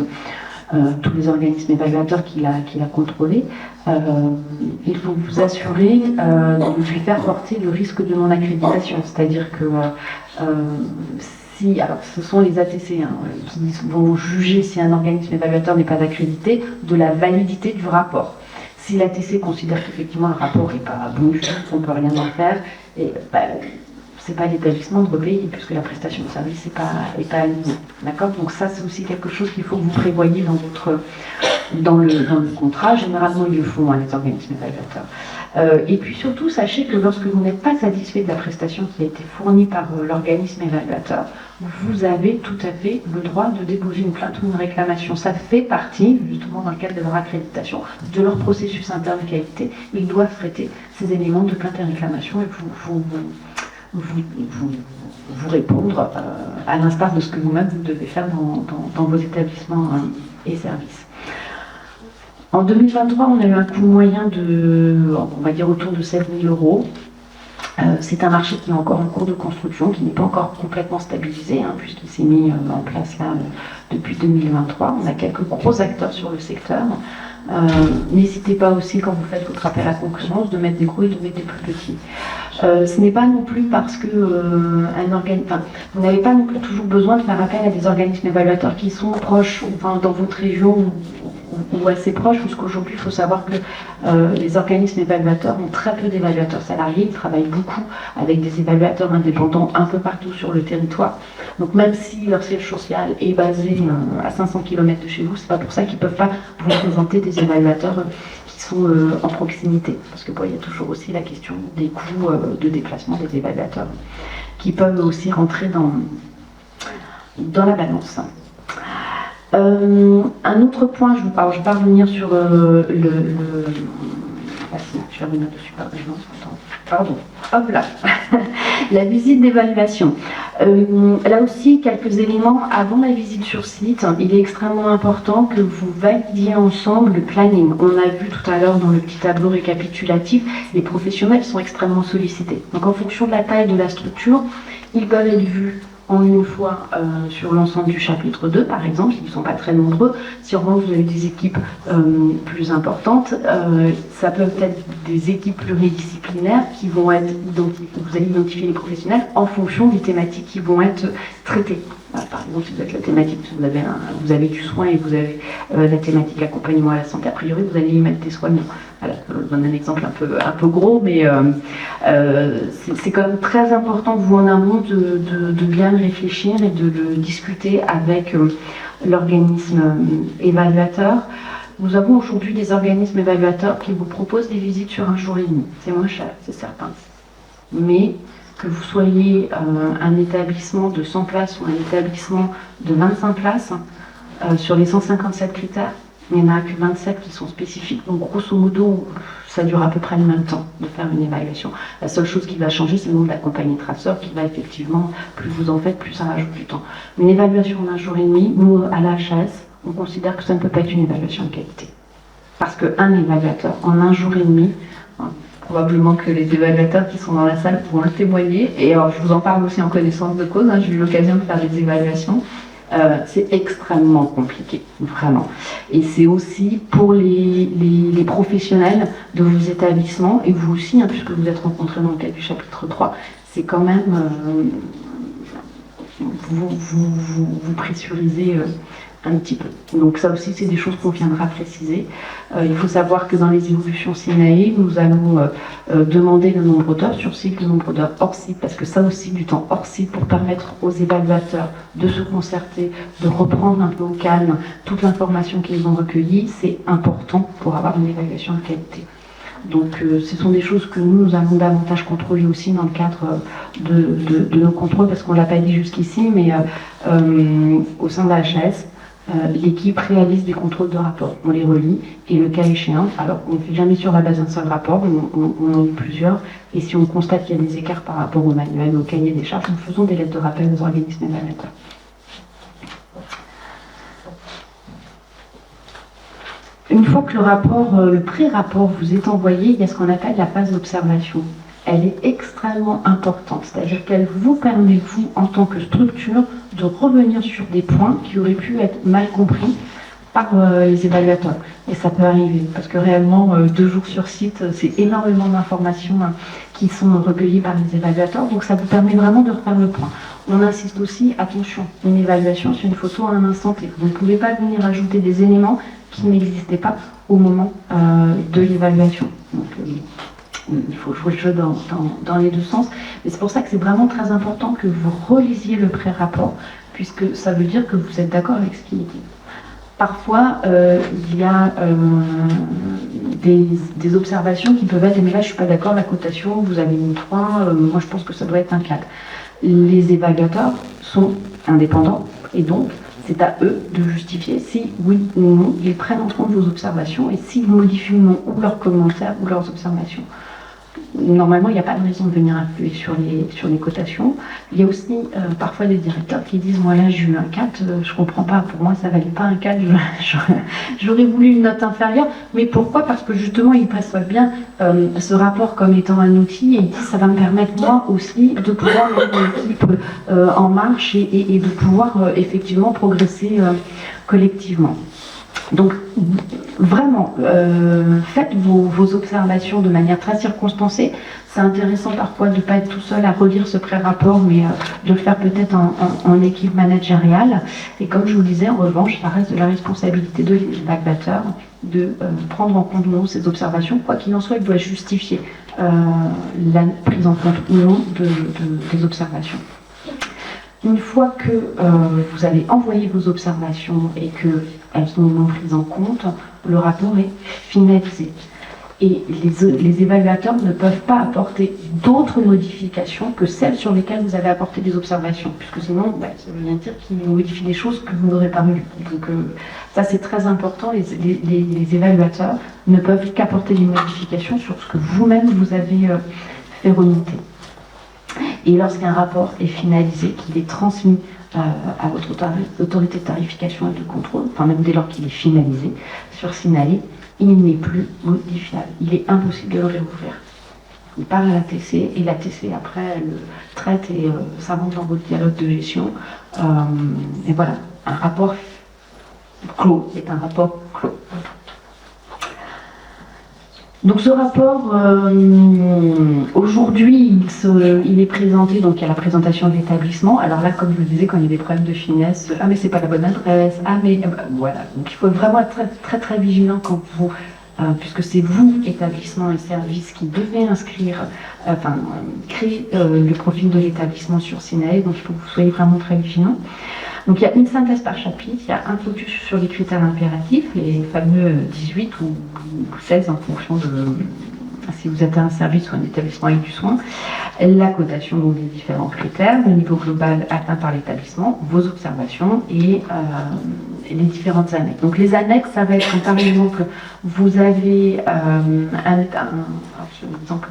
tous les organismes évaluateurs qu'il a contrôlés, il faut vous assurer de lui faire porter le risque de non-accréditation. C'est-à-dire que alors ce sont les ATC qui vont juger si un organisme évaluateur n'est pas accrédité de la validité du rapport. Si l'ATC considère qu'effectivement le rapport n'est pas bon du tout, on ne peut rien en faire, et c'est pas l'établissement de repayer puisque la prestation de service n'est pas alignée. D'accord ? Donc ça c'est aussi quelque chose qu'il faut que vous prévoyiez dans le contrat. Généralement ils le font, les organismes évaluateurs. Et puis surtout sachez que lorsque vous n'êtes pas satisfait de la prestation qui a été fournie par l'organisme évaluateur, vous avez tout à fait le droit de déposer une plainte ou une réclamation. Ça fait partie, justement dans le cadre de leur accréditation, de leur processus interne de qualité. Ils doivent traiter ces éléments de plainte et réclamation et vous répondre à l'instar de ce que vous-même vous devez faire dans vos établissements et services. En 2023, on a eu un coût moyen on va dire autour de 7 000 €. C'est un marché qui est encore en cours de construction, qui n'est pas encore complètement stabilisé, puisqu'il s'est mis en place là depuis 2023. On a quelques gros acteurs sur le secteur. N'hésitez pas aussi, quand vous faites votre appel à concurrence, de mettre des gros et de mettre des plus petits. Ce n'est pas non plus parce que vous n'avez pas non plus toujours besoin de faire appel à des organismes évaluateurs qui sont proches, dans votre région ou assez proches, puisqu'aujourd'hui il faut savoir que les organismes évaluateurs ont très peu d'évaluateurs salariés, ils travaillent beaucoup avec des évaluateurs indépendants un peu partout sur le territoire. Donc même si leur siège social est basé à 500 km de chez vous, c'est pas pour ça qu'ils ne peuvent pas vous présenter des évaluateurs qui sont en proximité. Parce que il y a toujours aussi la question des coûts de déplacement des évaluateurs qui peuvent aussi rentrer dans la balance. Un autre point, je vais revenir sur je vais revenir dessus, pardon, hop là, la visite d'évaluation. Là aussi, quelques éléments avant la visite sur site. Il est extrêmement important que vous validiez ensemble le planning. On a vu tout à l'heure dans le petit tableau récapitulatif, les professionnels sont extrêmement sollicités. Donc en fonction de la taille de la structure, ils peuvent être vus en une fois sur l'ensemble du chapitre 2, par exemple, s'ils ne sont pas très nombreux. Si en revanche vous avez des équipes plus importantes, ça peut être des équipes pluridisciplinaires qui vont être identifiées. Vous allez identifier les professionnels en fonction des thématiques qui vont être traitées. Par exemple, si vous avez la thématique, vous avez du soin et vous avez la thématique accompagnement à la santé, a priori vous allez y mettre des soignants. Voilà, je vous donne un exemple un peu gros, mais c'est quand même très important, vous en amont, de bien réfléchir et de le discuter avec l'organisme évaluateur. Nous avons aujourd'hui des organismes évaluateurs qui vous proposent des visites sur 1 jour et demi. C'est moins cher, c'est certain. Mais que vous soyez un établissement de 100 places ou un établissement de 25 places, sur les 157 critères, il n'y en a que 27 qui sont spécifiques. Donc grosso modo, ça dure à peu près le même temps de faire une évaluation. La seule chose qui va changer, c'est le nombre d'accompagnés traceurs qui va effectivement, plus vous en faites, plus ça rajoute du temps. Une évaluation d'1 jour et demi, nous, à la HAS, on considère que ça ne peut pas être une évaluation de qualité. Parce qu'un évaluateur, en 1 jour et demi, probablement que les évaluateurs qui sont dans la salle pourront le témoigner. Et alors, je vous en parle aussi en connaissance de cause. J'ai eu l'occasion de faire des évaluations. C'est extrêmement compliqué, vraiment. Et c'est aussi pour les professionnels de vos établissements, et vous aussi, puisque vous êtes rencontrés dans le cadre du chapitre 3, c'est quand même vous pressurisez un petit peu. Donc ça aussi, c'est des choses qu'on viendra préciser. Il faut savoir que dans les évolutions SINAE, nous allons demander le nombre d'heures sur site, le nombre d'heures hors site, parce que ça aussi, du temps hors site pour permettre aux évaluateurs de se concerter, de reprendre un peu au calme toute l'information qu'ils ont recueillie, c'est important pour avoir une évaluation de qualité. Donc ce sont des choses que nous allons davantage contrôler aussi dans le cadre de nos contrôles, parce qu'on ne l'a pas dit jusqu'ici, mais au sein de la HAS, l'équipe réalise des contrôles de rapport. On les relie et le cas échéant, alors on ne fait jamais sur la base d'un seul rapport, on en lit plusieurs, et si on constate qu'il y a des écarts par rapport au manuel, au cahier des charges, nous faisons des lettres de rappel aux organismes évaluateurs. Une fois que le pré-rapport vous est envoyé, il y a ce qu'on appelle la phase d'observation. Elle est extrêmement importante, c'est-à-dire qu'elle vous permet, vous, en tant que structure, de revenir sur des points qui auraient pu être mal compris par les évaluateurs. Et ça peut arriver, parce que réellement, 2 jours sur site, c'est énormément d'informations qui sont recueillies par les évaluateurs, donc ça vous permet vraiment de refaire le point. On insiste aussi, attention, une évaluation, c'est une photo à un instant T. Vous ne pouvez pas venir ajouter des éléments qui n'existaient pas au moment de l'évaluation. Donc, il faut jouer le jeu dans les deux sens. Mais c'est pour ça que c'est vraiment très important que vous relisiez le pré-rapport, puisque ça veut dire que vous êtes d'accord avec ce qui est dit. Parfois, il y a des observations qui peuvent être, mais là je ne suis pas d'accord, la cotation, vous avez mis 3, moi je pense que ça doit être un 4. Les évaluateurs sont indépendants, et donc c'est à eux de justifier si oui ou non ils prennent en compte vos observations et s'ils modifient ou non ou leurs commentaires ou leurs observations. Normalement, il n'y a pas de raison de venir influer sur les cotations. Il y a aussi parfois des directeurs qui disent « Moi là, j'ai eu un 4, je ne comprends pas, pour moi ça ne valait pas un 4, j'aurais voulu une note inférieure. » Mais pourquoi? Parce que justement, ils perçoivent bien ce rapport comme étant un outil et ils disent « Ça va me permettre moi aussi de pouvoir mettre l'équipe en marche et de pouvoir effectivement progresser collectivement. » Donc, vraiment, faites vos observations de manière très circonstancée. C'est intéressant parfois de ne pas être tout seul à relire ce pré-rapport, mais de le faire peut-être en équipe managériale. Et comme je vous le disais, en revanche, ça reste de la responsabilité de l'évaluateur de prendre en compte ou non ces observations. Quoi qu'il en soit, il doit justifier la prise en compte ou non des observations. Une fois que vous avez envoyé vos observations et qu'elles sont non prises en compte, le rapport est finalisé. Et les évaluateurs ne peuvent pas apporter d'autres modifications que celles sur lesquelles vous avez apporté des observations, puisque sinon, ça veut bien dire qu'ils modifient des choses que vous n'aurez pas vues. Donc ça c'est très important, les évaluateurs ne peuvent qu'apporter des modifications sur ce que vous-même vous avez fait remonter. Et lorsqu'un rapport est finalisé, qu'il est transmis à votre autorité de tarification et de contrôle, enfin même dès lors qu'il est finalisé, sursignalé, il n'est plus modifiable. Il est impossible de le réouvrir. Il part à la TC et la TC après elle le traite et ça rentre dans votre dialogue de gestion. Et voilà, un rapport clos est un rapport clos. Donc ce rapport, aujourd'hui, il est présenté, donc il y a la présentation de l'établissement. Alors là, comme je le disais, quand il y a des problèmes de finesse, ah mais c'est pas la bonne adresse, ah mais voilà. Donc il faut vraiment être très très, très vigilant quand vous, puisque c'est vous, établissement et service, qui devez inscrire, créer le profil de l'établissement sur Sinae, donc il faut que vous soyez vraiment très vigilant. Donc il y a une synthèse par chapitre, il y a un focus sur les critères impératifs, les fameux 18 ou 16 en fonction de si vous êtes un service ou un établissement avec du soin, la cotation donc des différents critères, le niveau global atteint par l'établissement, vos observations et les différentes annexes. Donc les annexes, ça va être quand par exemple vous avez un exemple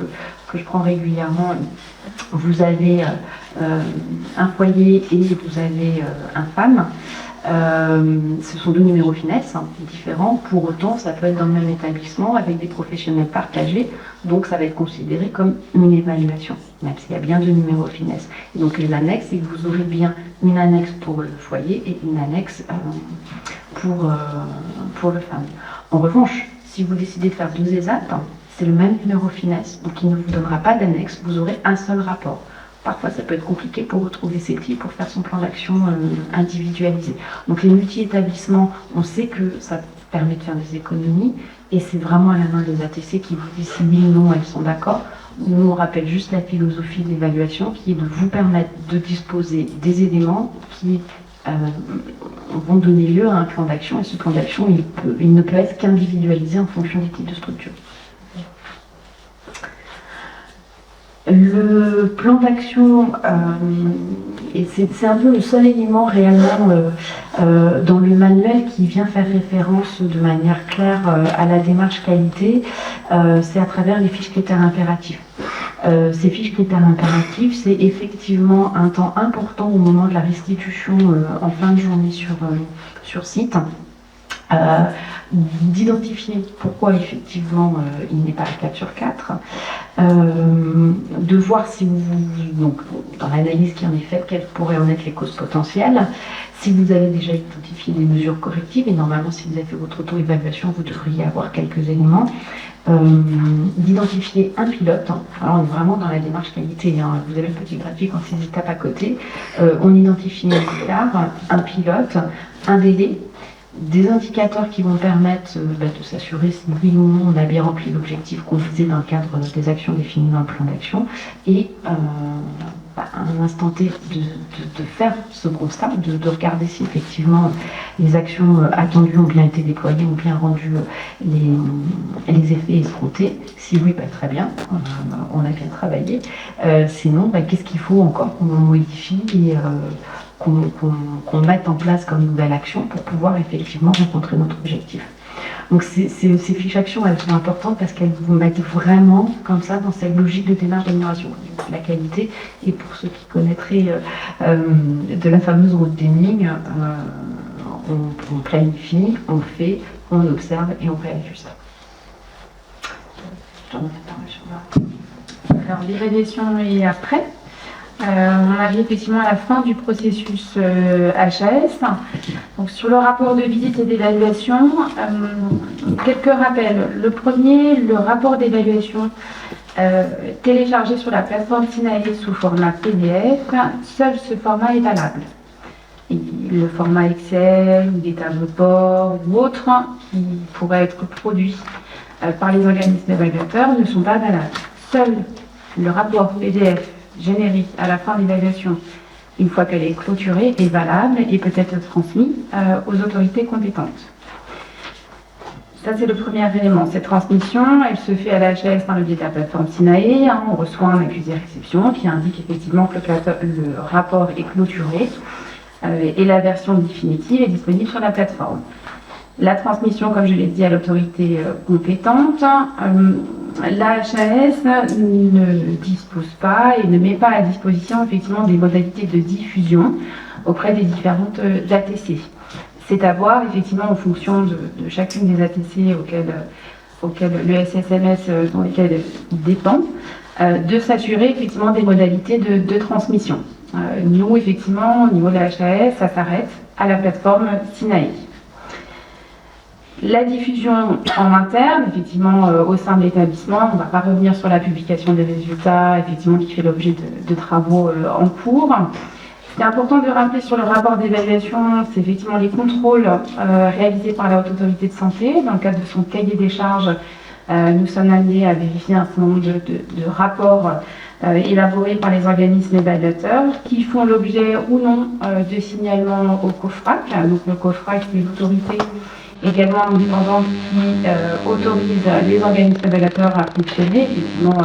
que je prends régulièrement, vous avez un foyer et vous avez un femme. Ce sont deux numéros finesse différents, pour autant ça peut être dans le même établissement avec des professionnels partagés, donc ça va être considéré comme une évaluation, même s'il y a bien deux numéros finesse. Et donc les annexes, c'est que vous aurez bien une annexe pour le foyer et une annexe pour le femme. En revanche, si vous décidez de faire deux ESAT, c'est le même numéro finesse, donc il ne vous donnera pas d'annexe, vous aurez un seul rapport. Parfois, ça peut être compliqué pour retrouver ses titres, pour faire son plan d'action individualisé. Donc, les multi-établissements, on sait que ça permet de faire des économies, et c'est vraiment à la main des ATC qui vous disent si oui ou non elles sont d'accord. Nous, on rappelle juste la philosophie de l'évaluation, qui est de vous permettre de disposer des éléments qui vont donner lieu à un plan d'action, et ce plan d'action, il ne peut être qu'individualisé en fonction des types de structures. Le plan d'action, et c'est un peu le seul élément réellement dans le manuel qui vient faire référence de manière claire à la démarche qualité, c'est à travers les fiches critères impératifs. Ces fiches critères impératifs, c'est effectivement un temps important au moment de la restitution en fin de journée sur site. d'identifier pourquoi effectivement il n'est pas à 4 sur 4, de voir si donc dans l'analyse qui en est faite, quelles pourraient en être les causes potentielles, si vous avez déjà identifié des mesures correctives, et normalement si vous avez fait votre auto-évaluation, vous devriez avoir quelques éléments, d'identifier un pilote. Alors on est vraiment dans la démarche qualité, hein. Vous avez le petit graphique en 6 étapes à côté. On identifie un écart, un pilote, un délai, des indicateurs qui vont permettre de s'assurer si oui ou non on a bien rempli l'objectif qu'on visait dans le cadre des actions définies dans le plan d'action, et à un instant T de faire ce constat, de regarder si effectivement les actions attendues ont bien été déployées, ont bien rendu les effets escomptés. Si oui, très bien, on a bien travaillé. Sinon, qu'est-ce qu'il faut encore qu'on modifie et qu'on mette en place comme nouvelle action pour pouvoir effectivement rencontrer notre objectif. Donc ces fiches actions, elles sont importantes parce qu'elles vous mettent vraiment comme ça dans cette logique de démarche d'amélioration de la qualité. Et pour ceux qui connaîtraient de la fameuse route des lignes, on planifie, on fait, on observe et on réajuste. Alors l'évaluation est après. On arrive effectivement à la fin du processus HAS. Donc, sur le rapport de visite et d'évaluation, quelques rappels. Le premier, le rapport d'évaluation téléchargé sur la plateforme Sinae sous format PDF, seul ce format est valable. Et le format Excel ou des tableaux de bord ou autres qui pourraient être produits par les organismes évaluateurs ne sont pas valables. Seul le rapport PDF générique à la fin de l'évaluation, une fois qu'elle est clôturée, est valable et peut être transmis aux autorités compétentes. Ça, c'est le premier élément. Cette transmission, elle se fait à la HAS par le biais de la plateforme Sinae. On reçoit un accusé-réception qui indique effectivement que le rapport est clôturé et la version définitive est disponible sur la plateforme. La transmission, comme je l'ai dit, à l'autorité compétente, la HAS ne dispose pas et ne met pas à disposition effectivement des modalités de diffusion auprès des différentes ATC. C'est à voir effectivement en fonction de chacune des ATC auxquelles le SSMS dans lesquelles il dépend, de s'assurer effectivement des modalités de transmission. Nous, effectivement, au niveau de la HAS, ça s'arrête à la plateforme Sinae. La diffusion en interne, effectivement, au sein de l'établissement, on ne va pas revenir sur la publication des résultats, effectivement, qui fait l'objet de travaux en cours. Ce qui est important de rappeler sur le rapport d'évaluation, c'est effectivement les contrôles réalisés par la Haute Autorité de Santé. Dans le cadre de son cahier des charges, nous sommes amenés à vérifier un certain nombre de rapports élaborés par les organismes évaluateurs qui font l'objet ou non de signalement au COFRAC. Donc le COFRAC, c'est l'autorité également indépendante qui autorise les organismes évaluateurs à fonctionner, effectivement,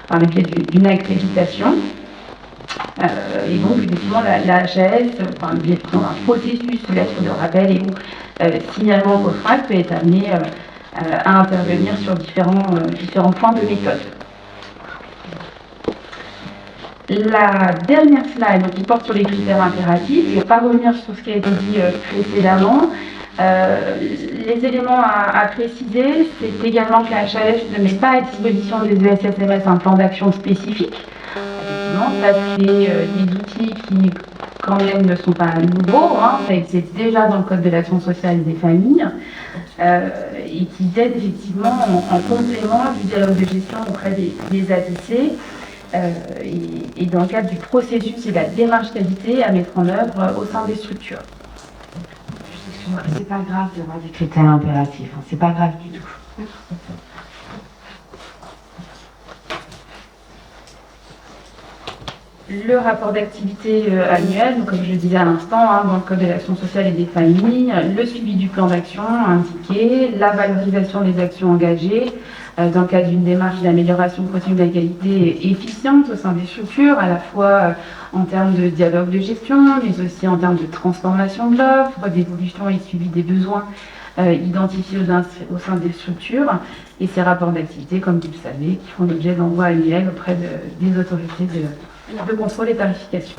par le biais d'une accréditation. Et donc, effectivement, la HAS, enfin, un processus de lettre de rappel et ou signalement au COFRAC peut être amené à intervenir sur différents points de méthode. La dernière slide, donc, qui porte sur les critères impératifs, je ne vais pas revenir sur ce qui a été dit précédemment. Les éléments à préciser, c'est également que la HAS ne met pas à disposition des ESSMS un plan d'action spécifique. Effectivement, ça c'est des outils qui quand même ne sont pas nouveaux, hein, ça existe déjà dans le Code de l'action sociale et des familles, et qui aident effectivement en complément du dialogue de gestion auprès des ATC, et dans le cadre du processus et de la démarche qualité à mettre en œuvre au sein des structures. C'est pas grave d'avoir des critères impératifs, hein. C'est pas grave du tout. Le rapport d'activité annuel, donc comme je le disais à l'instant, hein, dans le Code de l'action sociale et des familles, le suivi du plan d'action indiqué, la valorisation des actions engagées dans le cadre d'une démarche d'amélioration continue de la qualité efficiente au sein des structures, à la fois en termes de dialogue de gestion, mais aussi en termes de transformation de l'offre, d'évolution et de suivi des besoins identifiés au sein des structures, et ces rapports d'activité, comme vous le savez, qui font l'objet d'envois annuels auprès des autorités de contrôle et tarification.